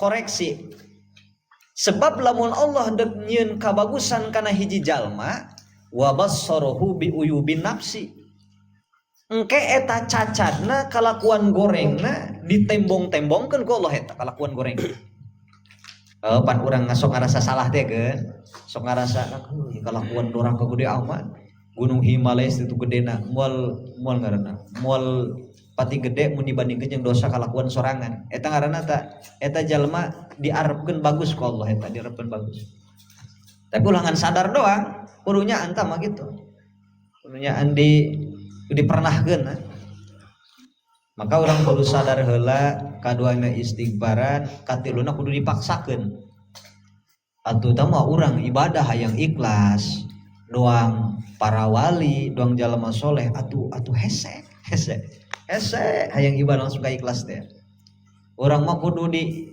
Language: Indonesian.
koreksi. Sebab lamun Allah hendak nyieun kabagusan kana hiji jalma wa bassarahu bi uyubin nafsi. Engke eta cacadna kalakuan gorengna ditembong-tembongkeun ku Allah eta kalakuan goreng. Pan urang sok ngarasa salah teh kan. Sok ngarasa kalakuan dorang ka gede amat. Gunung Himalaya itu gedena moal ngaranna. Moal pati gede mun dibandingkeun jeung dosa kalakuan sorangan. Eta ngaranna eta jalma diarepkeun bagus ku Allah eta diarepkeun bagus. Tapi ulangan sadar doang, kurunya anta mah gitu. Kurunya andi dipernahkeun. Maka orang kudu sadar heula, kaduana istighfaran, katiluna kudu dipaksakeun. Atuh tah mah urang ibadah hayang ikhlas, doang para wali, doang jalma soleh atuh hese hayang ibadah langsung ka ikhlas teh. Urang mah kudu di